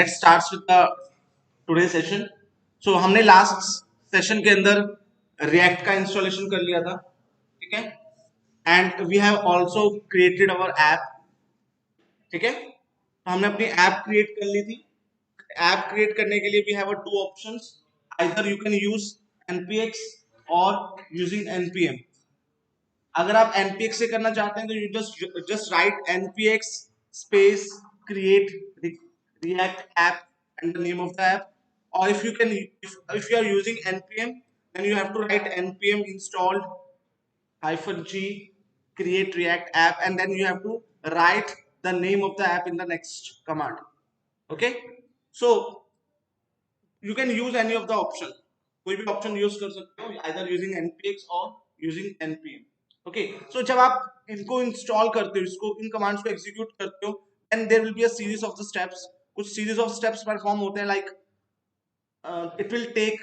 Let's start with the today session. सो हमने last session के अंदर रिएक्ट का इंस्टॉलेशन कर लिया था, ठीक है, and we have also created our app, ठीक है। तो हमने अपनी ऐप क्रिएट कर ली थी। ऐप क्रिएट करने के लिए we have two options, either you can use npx और यूजिंग npm। अगर आप npx से करना चाहते हैं तो you just write npx space create react app and the name of the app, or if you are using npm, then you have to write npm installed -g create react app, and then you have to write the name of the app in the next command. Okay, so you can use any of the option, कोई भी option use कर सकते हो, either using npx or using npm. Okay, so जब आप इनको install करते हो, इसको इन कमांड्स को एग्जीक्यूट करते हो, then there will be a series of the steps. कुछ series of steps परफॉर्म होते हैं, like it will take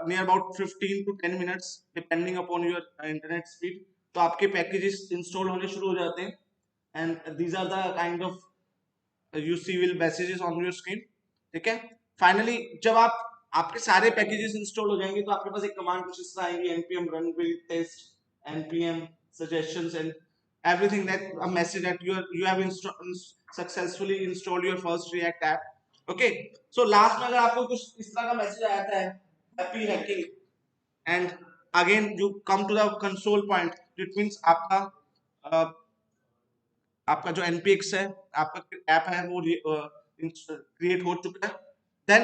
near about 15 to 10 minutes depending upon your internet speed. तो आपके पैकेजेस इंस्टॉल होने शुरू हो जाते हैं, and these are the kind of you see will messages on your screen, ठीक है। फाइनली जब आपके सारे पैकेजेस इंस्टॉल हो जाएंगे तो आपके पास एक कमांड कुछ इस तरह आएगी, npm run build test npm suggestions and everything, that a message that you have successfully installed your first react app. Okay, so last में अगर आपको कुछ इस तरह का मैसेज आता है, happy hacking, and again you come to the console point, it means आपका जो npx है, आपका ऐप है, वो क्रिएट हो चुका है। Then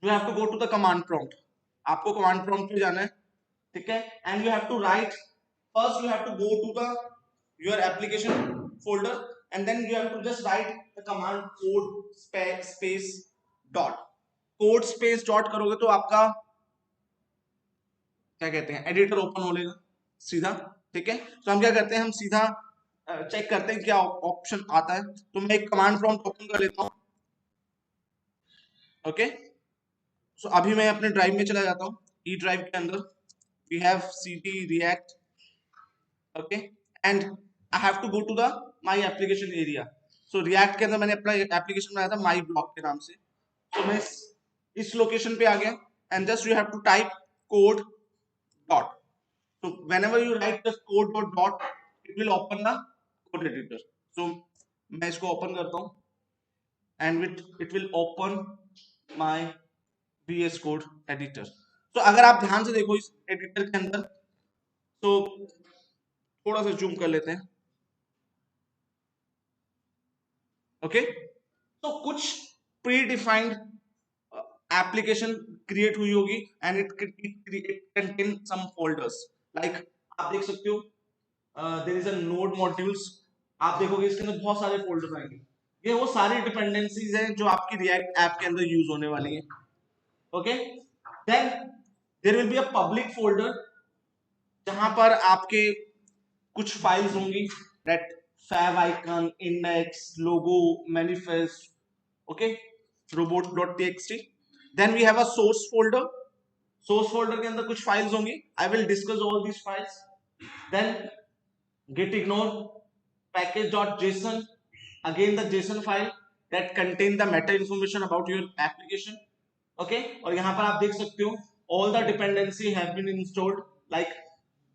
you have to go to the command prompt, आपको कमांड प्रॉम्प्ट पे जाना है, ठीक है, and you have to write, first you have to go to the your application folder, and then you have to just write the command code space dot, code space dot करोगे तो आपका क्या कहते हैं, एडिटर ओपन हो लेगा सीधा, ठीक है। तो हम क्या करते हैं, हम सीधा चेक करते हैं क्या ऑप्शन आता है। तो मैं एक कमांड प्रॉम्प्ट ओपन कर लेता हूँ। ओके, सो अभी मैं अपने ड्राइव में चला जाता हूँ। ई ड्राइव के अंदर we have cd react, okay, and I have to go to the my application area. So react के अंदर मैंने अपना एप्लीकेशन बनाया था माई ब्लॉक के नाम से। तो मैं इस लोकेशन पे आ गया, and just you have to type code dot. So whenever you write the code dot, it will open the code editor. So मैं इसको ओपन करता हूँ, and it will open my VS Code editor. तो अगर आप ध्यान से देखो इस एडिटर के अंदर, तो थोड़ा सा जूम कर लेते हैं। ओके, तो कुछ प्री डिफाइंड एप्लीकेशन क्रिएट हुई होगी, and it contain some folders, like आप देख सकते हो there is a node modules. आप देखोगे इसके अंदर बहुत सारे फोल्डर्स आएंगे, ये वो सारी डिपेंडेंसीज हैं जो आपकी रिएक्ट ऐप के अंदर यूज होने वाली हैं। Okay, then there will be a public folder जहां पर आपके कुछ फाइल्स होंगी, that favicon index logo manifest, okay, robot.txt. then we have a source folder, source folder के अंदर कुछ फाइल्स होंगी, I will discuss all these files. then git ignore package.json, again the JSON file that contain the meta information about your application. okay, और यहाँ पर आप देख सकते हो all the dependency have been installed, like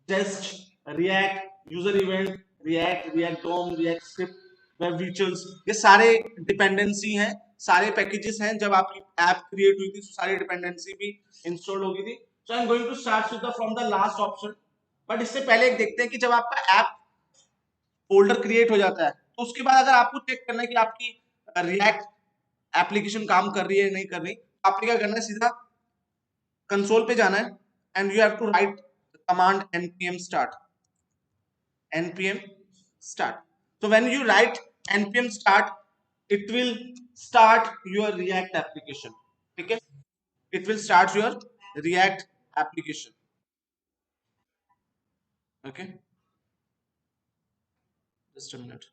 test react user event react dom react script web features, ये सारे dependency हैं, सारे पैकेजेस हैं। जब आपकी ऐप क्रिएट हुई थी तो सारी डिपेंडेंसी भी इंस्टॉल हो गई थी। So I am going to start with the from the last option, but इससे पहले एक देखते हैं कि जब आपका ऐप फोल्डर क्रिएट हो जाता है तो उसके बाद अगर आपको चेक करना है कि आपकी रिएक्ट एप्लीकेशन काम कर रही है नहीं कर रही, आपने क्या करना है, सीधा कंसोल पे जाना है, and you have to write command npm start, npm start. So when you write npm start, it will start your react application, okay, it will start your react application. Okay, just a minute.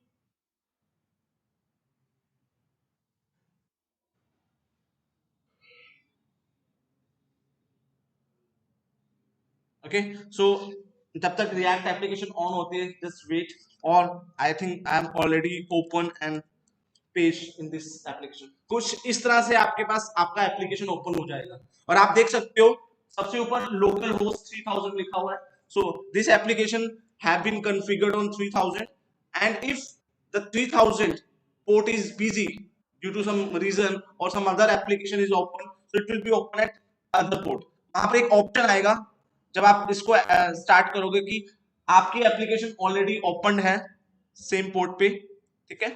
Okay, so जब तक react application on होती है, just wait, or I think I am already open and page in this application. कुछ इस तरह से आपके पास आपका एप्लीकेशन ओपन हो जाएगा और आप देख सकते हो सबसे ऊपर लोकल होस्ट 3000 लिखा हुआ है। So this application have been configured on 3000 and if the 3000 port is busy due to some reason or some other application is open, so it will be open at other port। वहां पर एक option आएगा जब आप इसको start करोगे कि आपकी एप्लीकेशन ऑलरेडी ओपन है सेम पोर्ट पे, ठीक है।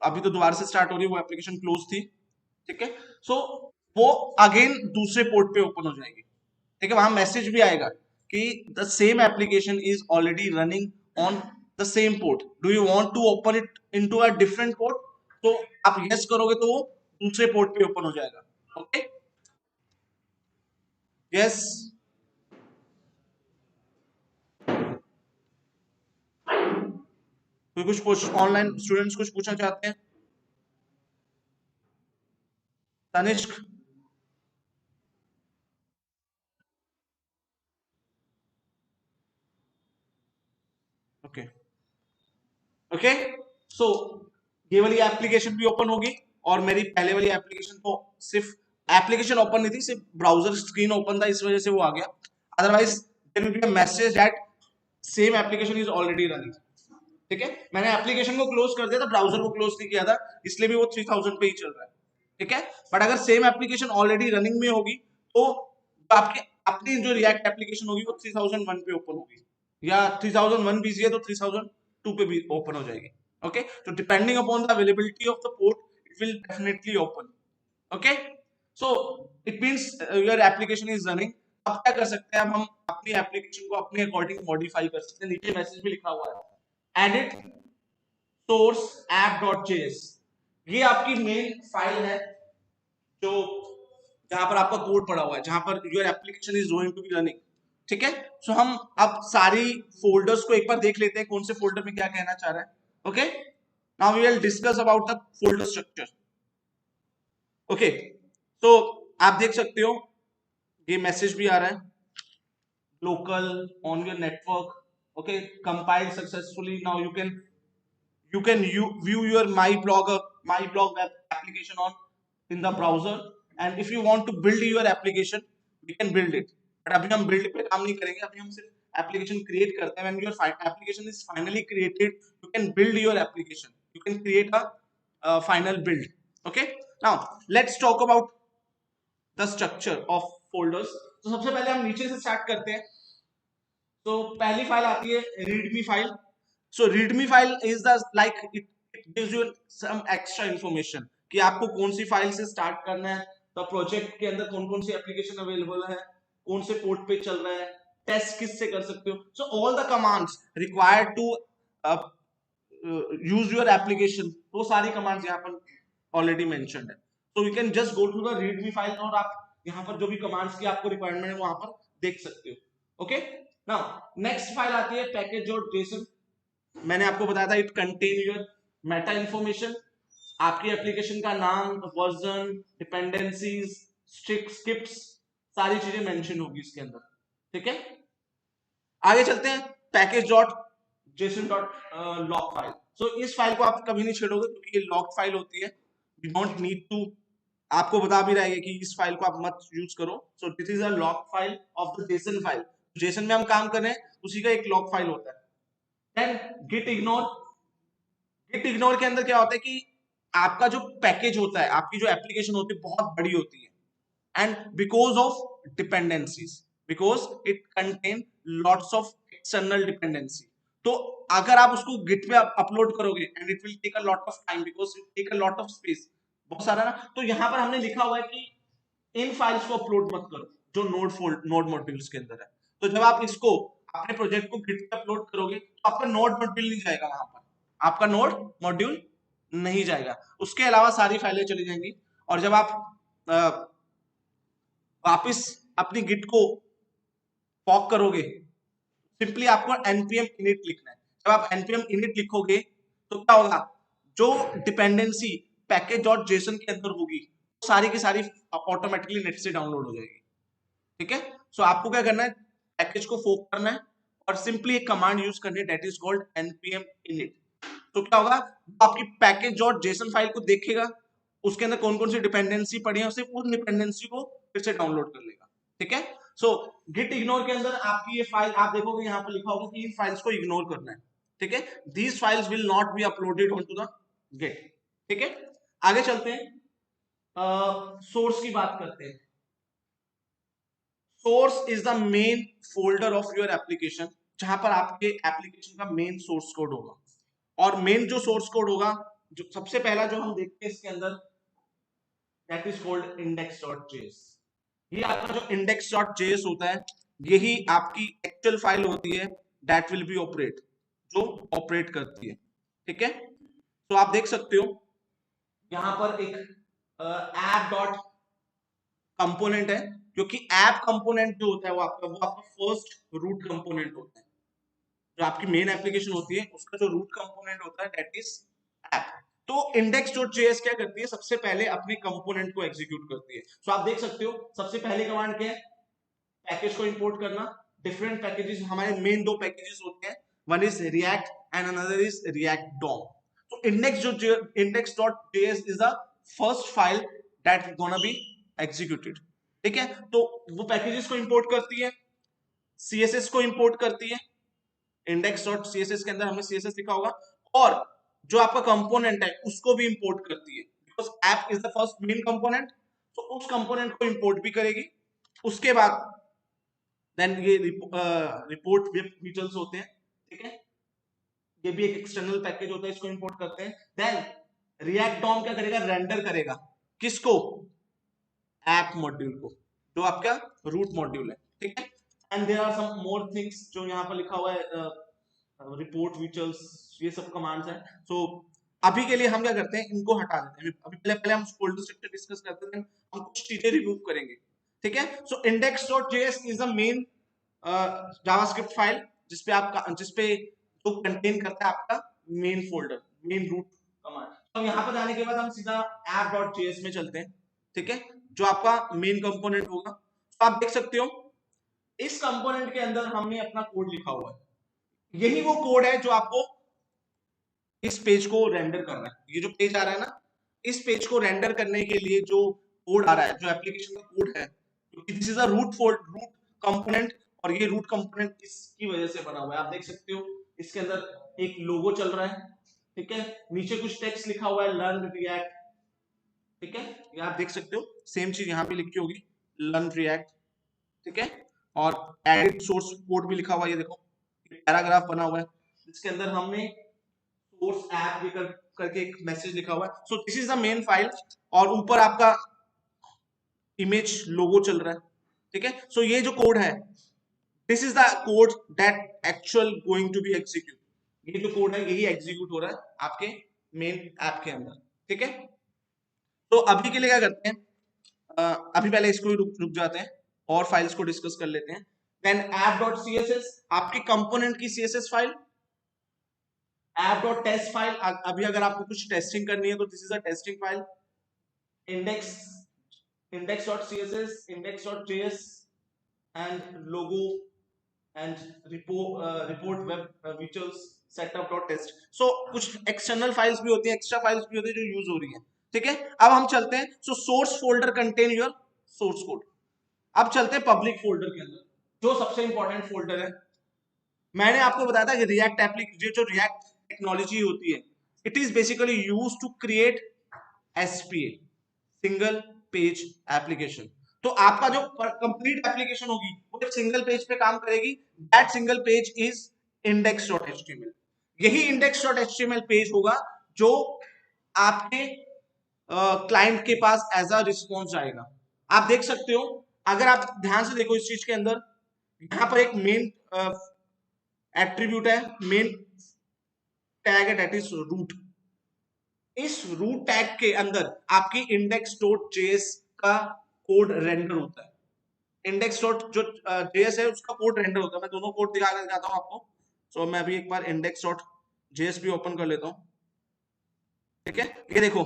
अभी तो दोबारा से स्टार्ट हो रही है, वो एप्लीकेशन क्लोज थी, ठीक है। सो वो अगेन दूसरे पोर्ट पे ओपन हो जाएगी, ठीक है। वहां मैसेज भी आएगा कि the same application is already running on the same port, do you want to open it into a different port. तो आप यस करोगे तो वो दूसरे पोर्ट पे ओपन हो जाएगा, ओके। यस, कोई कुछ ऑनलाइन स्टूडेंट्स कुछ पूछना चाहते हैं? Tanishq, okay okay. सो ये वाली एप्लीकेशन भी ओपन होगी और मेरी पहले वाली एप्लीकेशन तो सिर्फ एप्लीकेशन ओपन नहीं थी, सिर्फ ब्राउजर स्क्रीन ओपन था, इस वजह से वो आ गया। Otherwise there will be a message that same application is already running, ठीक है। मैंने एप्लीकेशन को क्लोज कर दिया था, ब्राउजर को क्लोज नहीं किया था, इसलिए भी वो 3000 पे ही चल रहा है, ठीक है। बट अगर सेम एप्लीकेशन ऑलरेडी रनिंग में होगी तो आपकी अपनी जो रिएक्ट एप्लीकेशन होगी वो 3001 पे ओपन होगी, या 3001 बिजी है तो 3002 पे भी ओपन हो जाएगी, ओके। तो depending upon the availability of the port it will definitely open, okay. So it means your application is running. अब क्या कर सकते हैं, अब हम अपनी एप्लीकेशन को अपने अकॉर्डिंग मॉडिफाई कर सकते हैं। नीचे मैसेज भी लिखा हुआ है, एडिट सोर्स app.js। ये आपकी मेन फाइल है जो जहां पर आपका कोड पड़ा हुआ है, जहां पर your application is going to be running, ठीक है। सो हम अब सारी फोल्डर्स को एक बार देख लेते हैं कौन से फोल्डर में क्या कहना चाह रहा है, okay. Now we will discuss about the folder structure, okay. तो आप देख सकते हो ये मैसेज भी आ रहा है, local on your network, okay, compiled successfully। Now you view your my blog web application on in the browser, and if you want to build your application we can build it, but अभी हम build पे काम नहीं करेंगे, अभी हम सिर्फ application create करते हैं। when your application is finally created you can build your application, you can create a final build, okay। now let's talk about the structure of folders। तो सबसे पहले हम नीचे से स्टार्ट करते हैं। तो पहली फाइल आती है readme file. So readme file is the like it gives you some extra information कि आपको कौन सी फाइल से स्टार्ट करना है, तो प्रोजेक्ट के अंदर कौन कौन सी एप्लीकेशन अवेलेबल है, कौन से पोर्ट पे चल रहा है, टेस्ट किस से कर सकते हो। So all the commands required to use your application, वो सारी कमांड्स यहाँ पर ऑलरेडी मेंशन्ड है। तो you can just go to the readme file और आप यहाँ पर जो भी कमांड्स की आपको रिक्वायरमेंट है वहां पर देख सकते हो, ओके। नाउ नेक्स्ट फाइल आती है पैकेज डॉट जेसन। मैंने आपको बताया था it contain your Meta information, आपकी एप्लीकेशन का नाम, वर्जन, डिपेंडेंसीज, स्क्रिप्ट्स, सारी चीजें मेंशन होगी इसके अंदर, ठीक है। आगे चलते हैं package dot JSON dot log file. So इस फाइल को आप कभी नहीं छेड़ोगे क्योंकि ये लॉग फाइल होती है, वी डोंट नीड टू, आपको बता भी रहेगा कि इस फाइल को आप मत यूज करो। So this is a log file of the JSON file, Jason में हम काम कर रहे हैं उसी का एक लॉग फाइल होता है। Then git ignore, git ignore के अंदर क्या होता है कि आपका जो पैकेज होता है, आपकी जो एप्लीकेशन होती है बहुत बड़ी होती है, and because of dependencies, because it contain lots of external dependency. तो अगर आप उसको गिट पे अपलोड करोगे and it will take a lot of time because it take a lot of space, बहुत सारा ना। तो यहां पर हमने लिखा हुआ है कि इन फाइल्स को अपलोड मत करो जो नोड मॉड्यूल्स के अंदर है। तो जब आप इसको अपने प्रोजेक्ट को गिट पे अपलोड करोगे तो आपका नोड मॉड्यूल नहीं जाएगा वहां पर, आपका नोड मॉड्यूल नहीं जाएगा, उसके अलावा सारी फाइलें चली जाएंगी। और जब आप वापस अपनी गिट को पॉक करोगे, सिंपली आपको npm init लिखना है। जब आप npm init लिखोगे तो क्या होगा, जो डिपेंडेंसी पैकेज डॉट जेसन के अंदर होगी सारी की सारी ऑटोमेटिकली नेट से डाउनलोड हो जाएगी, ठीक है। सो आपको क्या करना है, पैकेज को फोक करना है और सिंपली एक कमांड यूज करनी है that is called npm init। तो क्या होगा, आपकी पैकेज डॉट जेसन फाइल को देखेगा, उसके अंदर कौन कौन सी डिपेंडेंसी पड़ी है, सिर्फ उन डिपेंडेंसी को फिर से डाउनलोड कर लेगा। ठीक है, सो गिट इग्नोर के अंदर आपकी ये फाइल आप देखोगे यहाँ पर लिखा होगा कि इन फाइल्स को इग्नोर करना है। ठीक है, these files will not be uploaded on to the git. ठीक है, आगे चलते हैं, सोर्स की बात करते हैं। Source is the main folder of your application, जहां पर आपके एप्लीकेशन का मेन सोर्स कोड होगा, और मेन जो सोर्स कोड होगा, जो सबसे पहला जो हम देखते हैं इसके अंदर, दैट इज कॉल्ड index.js। ये आपका जो index.js होता है, यही आपकी एक्चुअल फाइल होती है दैट विल बी ऑपरेट, जो ऑपरेट करती है। ठीक है, तो आप देख सकते हो यहां पर एक ऐप डॉट कंपोनेंट है, क्योंकि ऐप कंपोनेंट जो होता है वो आपका फर्स्ट रूट कंपोनेंट होता है। जो आपकी मेन एप्लीकेशन होती है उसका जो रूट कंपोनेंट होता है दैट इज ऐप। तो index.js क्या करती है, सबसे पहले अपने कंपोनेंट को एग्जीक्यूट करती है। सो आप देख सकते हो सबसे पहले कमांड क्या है, पैकेज को इंपोर्ट करना। डिफरेंट पैकेजेस, हमारे मेन दो पैकेजेस होते हैं, one is react and another is react DOM. तो index.js is the first file that gonna be executed. ठीक है, तो वो पैकेजेस को इंपोर्ट करती है, सीएसएस को इंपोर्ट करती है, index.css के अंदर हमने सीएसएस लिखा होगा, और जो आपका कंपोनेंट है उसको भी इंपोर्ट करती है, because app is the first main component, तो उस कंपोनेंट को इंपोर्ट भी करेगी। उसके बाद देन ये रिपोर्ट वेब फीचर्स होते हैं। ठीक है, ये भी एक एक्सटर्नल पैकेज होता है, इसको इंपोर्ट करते हैं। देन रिएक्ट डॉम क्या करेगा, रेंडर करेगा, किसको, ऐप मॉड्यूल को, जो आपका रूट मॉड्यूल है। ठीक है, and there are some more things जो यहाँ पर लिखा हुआ है, रिपोर्ट फीचर्स, ये सब कमांड्स हैं। सो अभी के लिए हम क्या करते हैं, इनको हटा देते हैं। अभी पहले पहले हम फोल्डर स्ट्रक्चर डिस्कस करते हैं, हम कुछ चीजें रिमूव करेंगे। ठीक है, so index.js is the main JavaScript file जिसपे जो कंटेन करता है आपका main folder, main root command. तो यहाँ पर जाने के बाद हम सीधा app.js में चलते हैं। ठीक है, जो आपका मेन कंपोनेंट होगा, तो आप देख सकते हो इस कंपोनेंट के अंदर हमने अपना कोड लिखा हुआ है। यही वो कोड है जो आपको इस पेज को रेंडर करना है। ये जो पेज आ रहा है ना, इस पेज को रेंडर करने के लिए जो कोड आ रहा है, जो एप्लीकेशन का कोड है, क्योंकि this is a root component, और ये रूट कंपोनेंट इसकी वजह से बना हुआ है। आप देख सकते हो इसके अंदर एक लोगो चल रहा है। ठीक है, नीचे कुछ टेक्स्ट लिखा हुआ है, लर्न रिएक्ट। ठीक है, ये आप देख सकते हो, सेम चीज यहाँ पे लिखी होगी, लर्न रिएक्ट। ठीक है, और एडिट सोर्स कोड भी लिखा हुआ है, ये देखो पैराग्राफ बना हुआ है, जिसके अंदर हमने सोर्स ऐप लेकर करके एक मैसेज लिखा हुआ है। So this is the main file, और ऊपर आपका इमेज लोगो चल रहा है। ठीक है, सो ये जो कोड है, this is the code that actual going to be execute. ये जो कोड है यही एग्जीक्यूट हो रहा है आपके मेन ऐप के अंदर। ठीक है, तो अभी के लिए क्या करते हैं, अभी पहले इसको रुक जाते हैं और फाइल्स को डिस्कस कर लेते हैं। देन app.css, आपकी कंपोनेंट की सीएसएस फाइल। app.test फाइल, अभी अगर आपको कुछ टेस्टिंग करनी है तो this is a testing file. index.css, index.js and logo and report web features setup.test। so कुछ एक्सटर्नल फाइल्स भी होती है, एक्स्ट्रा फाइल्स भी होती है जो यूज हो रही है। ठीक है, अब हम चलते हैं, so source folder contain your source code. अब चलते हैं पब्लिक फोल्डर के अंदर, जो सबसे इंपॉर्टेंट फोल्डर है। मैंने आपको बताया था कि रिएक्ट एप्लीकेशन, जो रिएक्ट टेक्नोलॉजी होती है, it is basically use to create SPA, single page application. तो आपका जो कंप्लीट एप्लीकेशन होगी वो एक सिंगल पेज पे काम करेगी। That single page is index.html। यही index.html पेज होगा जो आपके क्लाइंट के पास एज अ रिस्पॉन्स आएगा। आप देख सकते हो, अगर आप ध्यान से देखो इस चीज के अंदर, यहां पर एक मेन एट्रीब्यूट है, मेन टैग है, दैट इज रूट। इस रूट टैग के अंदर आपकी index.js का कोड रेंडर होता है। index.js है उसका कोड रेंडर होता है। मैं दोनों कोड दिखा दिखाता हूं आपको। सो मैं अभी एक बार index.js भी ओपन कर लेता हूं। ठीक है, ये देखो,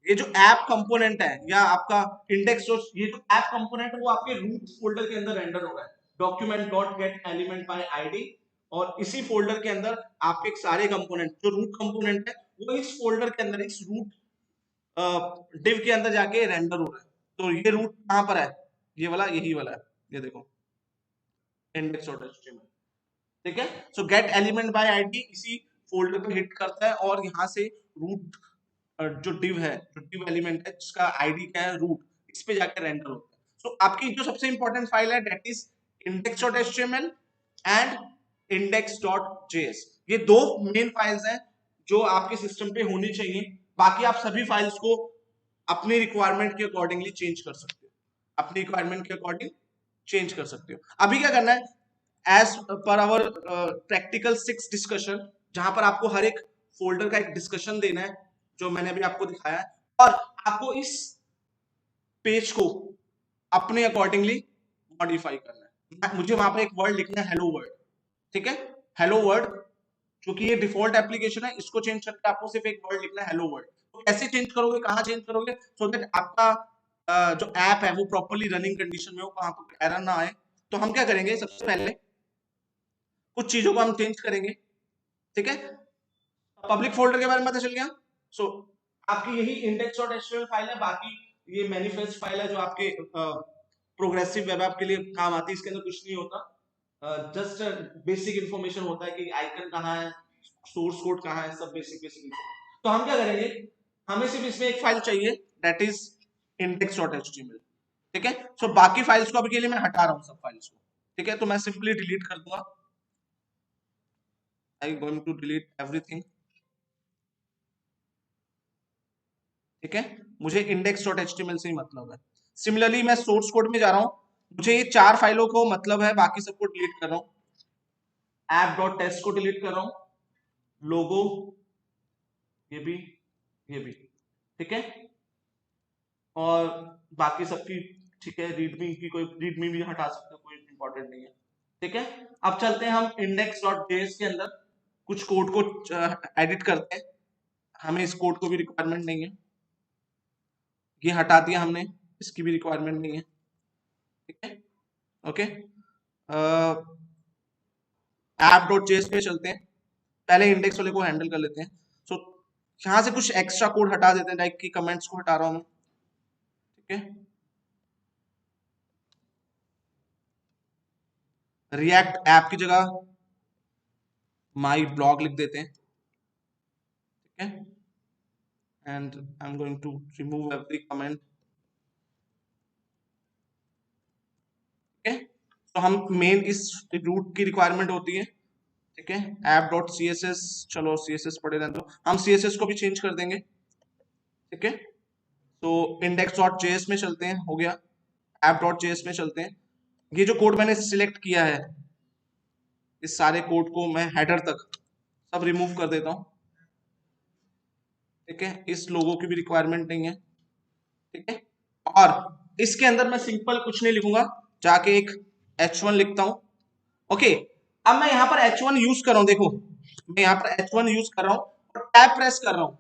ये जो ऐप कंपोनेंट है या आपका इंडेक्स, ये जो ऐप कंपोनेंट है वो आपके रूट फोल्डर के अंदर रेंडर हो रहा है। document.get element by id और इसी फोल्डर के अंदर आपके सारे कंपोनेंट जो रूट कंपोनेंट है वो इस फोल्डर के अंदर इस रूट डिव के अंदर जाके रेंडर हो रहा है। तो ये रूट कहां पर है, ये वाला, यही वाला है, ये देखो index.html। ठीक है, सो गेट एलिमेंट बाय आईडी इसी फोल्डर पे हिट करता है और यहाँ से रूट जो डिव है, जो डिव एलिमेंट है जिसका आईडी क्या है रूट, इस पे जाकर रेंडर होता है। सो आपकी जो सबसे इंपॉर्टेंट फाइल है that is index.html and index.js। ये दो मेन फाइल्स हैं जो आपके सिस्टम पे होनी चाहिए। बाकी आप सभी फाइल्स को अपनी रिक्वायरमेंट के अकॉर्डिंगली चेंज कर सकते हो, अपनी रिक्वायरमेंट के अकॉर्डिंग चेंज कर सकते हो। अभी क्या करना है, as per hour practical 6 discussion, जहां पर आपको हर एक फोल्डर का एक डिस्कशन देना है जो मैंने अभी आपको दिखाया है, और आपको इस पेज को अपने अकॉर्डिंगली मॉडिफाई करना है। मुझे वहां पर एक वर्ड लिखना है, हेलो वर्ड। ठीक है, हेलो वर्ड, क्योंकि ये डिफॉल्ट एप्लीकेशन है, इसको चेंज करके आपको सिर्फ एक वर्ड लिखना है, हेलो वर्ड। तो कैसे चेंज करोगे, कहां चेंज करोगे, सो दैट आपका जो ऐप है वो प्रॉपर्ली रनिंग कंडीशन में हो, कहां पर एरर ना आए। तो हम क्या करेंगे, सबसे पहले कुछ चीजों को हम चेंज करेंगे। ठीक है, पब्लिक फोल्डर के बारे में पता चल गया। सो आपकी यही index.html फाइल है, बाकी ये मैनिफेस्ट फाइल है जो आपके प्रोग्रेसिव वेब ऐप के लिए काम आती है। इसके अंदर कुछ नहीं होता, जस्ट बेसिक इंफॉर्मेशन होता है कि आइकन कहाँ है, सोर्स कोड कहाँ है, सब बेसिक बेसिक। तो हम क्या करेंगे, हमें सिर्फ इसमें एक फाइल चाहिए दैट इज index.html। ठीक है, सो बाकी फाइल्स को अभी के लिए मैं हटा रहा हूँ, सब फाइल्स को। ठीक है, तो मैं सिंपली डिलीट कर दूंगा, I going to delete everything. ठीक है, मुझे index.html से ही मतलब है। सिमिलरली मैं सोर्स कोड में जा रहा हूं, मुझे ये 4 फाइलों को मतलब है, बाकी सबको डिलीट कर रहा हूं। app.test को डिलीट कर रहा हूं, लोगो, ये भी, ये भी। ठीक है, और बाकी सबकी ठीक है, रीडमी की कोई रीडमी भी हटा सकते हो, कोई इंपॉर्टेंट नहीं है। ठीक है, अब चलते हैं हम index.js के अंदर कुछ कोड को एडिट करते हैं। हमें इस कोड को भी रिक्वायरमेंट नहीं है, ये हटा दिया हमने, इसकी भी रिक्वायरमेंट नहीं है। ठीक है, ओके, app.js पे चलते हैं, पहले इंडेक्स वाले को हैंडल कर लेते हैं। सो यहाँ से कुछ एक्स्ट्रा कोड हटा देते हैं, लाइक की कमेंट्स को हटा रहा हूं मैं। ठीक है, रिएक्ट ऐप की जगह माई ब्लॉग लिख देते हैं। ठीक है, and I am going to remove every comment. ठीक है, तो हम मेन इस रूट की रिक्वायरमेंट होती है। ठीक है, app.css, चलो css पड़े रहने दो, हम css को भी चेंज कर देंगे। ठीक है, तो index.js में चलते हैं, हो गया। app.js में चलते हैं, ये जो कोड मैंने सिलेक्ट किया है, इस सारे कोड को मैं हेडर तक सब रिमूव कर देता हूं। ठीक है, इस लोगों की भी रिक्वायरमेंट नहीं है। ठीक है, और इसके अंदर मैं सिंपल कुछ नहीं लिखूंगा, जाके एक h1 लिखता हूं। ओके, अब मैं यहां पर h1 यूज कर रहा हूं, देखो मैं यहां पर h1 यूज कर रहा हूं और टैब प्रेस कर रहा हूं।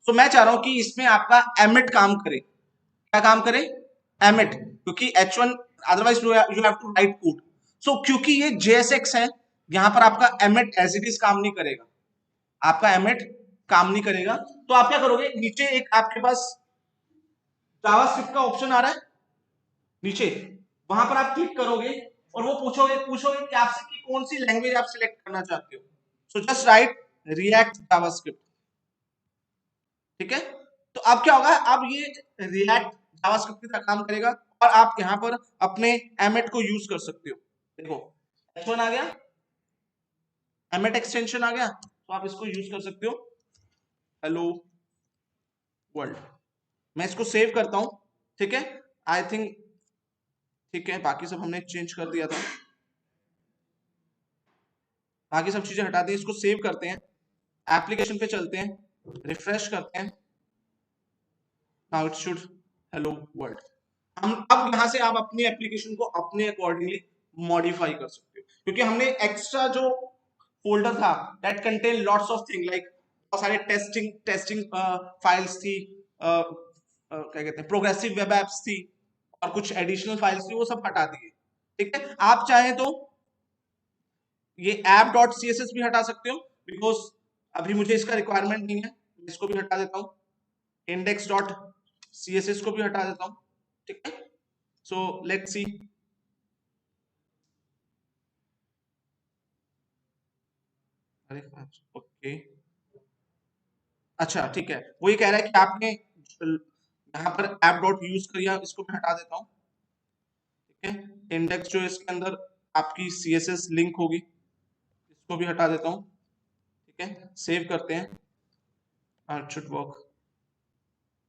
तो मैं चाह रहा हूं कि इसमें आपका एमिट काम करे। क्या काम करे, एमिट, क्योंकि h1 otherwise you have to write code. So क्योंकि ये JSX है, यहां पर आपका एमिट एज इट इज काम नहीं करेगा, आपका एमिट काम नहीं करेगा। तो आप क्या करोगे, नीचे एक आपके पास जावास्क्रिप्ट का ऑप्शन आ रहा है नीचे, वहां पर आप क्लिक करोगे और वो पूछोगे पूछोगे कि आपसे कि कौन सी लैंग्वेज आप सिलेक्ट करना चाहते हो। So just right react JavaScript. ठीक है, तो अब क्या होगा, अब ये रिएक्ट जावास्क्रिप्ट की तरह काम करेगा और आप यहां पर अपने एमिट को यूज कर सकते हो। देखो h1 आ गया, एमिट एक्सटेंशन आ गया, तो आप इसको यूज कर सकते हो, हेलो वर्ल्ड। मैं इसको सेव करता हूं। ठीक है, आई थिंक ठीक है, बाकी सब हमने चेंज कर दिया था, बाकी सब चीजें हटा दी, इसको सेव करते हैं, एप्लीकेशन पे चलते हैं, रिफ्रेश करते हैं, now it should hello world. हम अब यहां से आप अपनी एप्लीकेशन को अपने अकॉर्डिंगली मॉडिफाई कर सकते हो, क्योंकि हमने एक्स्ट्रा जो फोल्डर था that contain lots of thing, like बहुत सारे टेस्टिंग टेस्टिंग फाइल्स थी, क्या कहते हैं प्रोग्रेसिव वेब एप्स थी, और कुछ एडिशनल फाइल्स थी, वो सब हटा दिए। ठीक है, आप चाहें तो ये app dot C S S भी हटा सकते हो, बिकॉज अभी मुझे इसका रिक्वायरमेंट नहीं है, इसको भी हटा देता हूँ। Index dot C S S को भी हटा देता हूँ, ठीक है। सो लेट्स सी, अरे ओके, अच्छा ठीक है, वो ये कह रहा है कि आपने यहाँ पर ऐप डॉट यूज किया, इसको मैं हटा देता हूँ, ठीक है। इंडेक्स जो इसके अंदर आपकी सी एस एस लिंक होगी, इसको भी हटा देता हूँ, ठीक है। सेव करते हैं, शुड वर्क,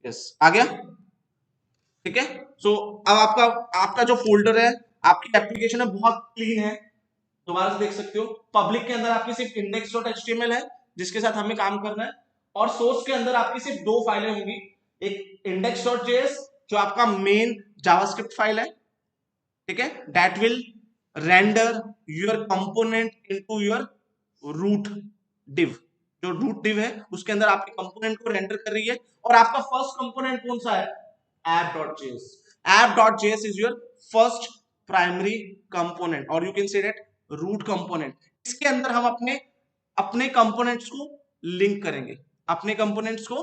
यस आ गया, ठीक है। सो अब आपका आपका जो फोल्डर है, आपकी एप्लीकेशन है, बहुत क्लीन है, दोबारा से देख सकते हो। पब्लिक के अंदर आपकी सिर्फ इंडेक्स डॉट एचटीएमएल है जिसके साथ हमें काम करना है, और सोर्स के अंदर आपकी सिर्फ दो फाइलें होंगी, एक इंडेक्स डॉट जेएस जो आपका मेन जावास्क्रिप्ट फाइल है, ठीक है, that will render your component into your root div, जो रूट डिव है उसके अंदर आपके कंपोनेंट को रेंडर कर रही है। और आपका फर्स्ट कंपोनेंट कौन सा है, app.js, app.js is your first primary component और you can say that root component। इसके अंदर हम अपने अपने कंपोनेंट्स को लिंक करेंगे, अपने कंपोनेंट्स को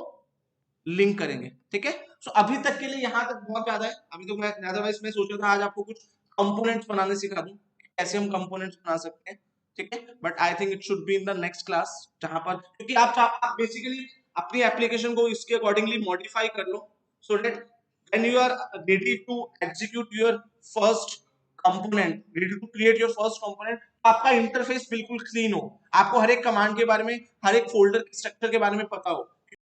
लिंक करेंगे, ठीक है। सो अभी तक के लिए यहाँ तक बहुत ज्यादा है, अभी तो मैं अदरवाइज मैं सोच रहा था आज आपको कुछ कंपोनेंट्स बनाने सिखा दूं, कैसे हम कंपोनेंट्स बना सकते हैं, ठीक है। But I think it should be in the next class, जहां पर क्योंकि आप बेसिकली अपनी एप्लीकेशन को इसके अकॉर्डिंगली मॉडिफाई कर लो, so that when you are ready to execute your first component, ready to create your first component, आपका इंटरफेस बिल्कुल क्लीन हो, आपको हर एक कमांड के बारे में, हर एक फोल्डर के स्ट्रक्चर के बारे में पता हो,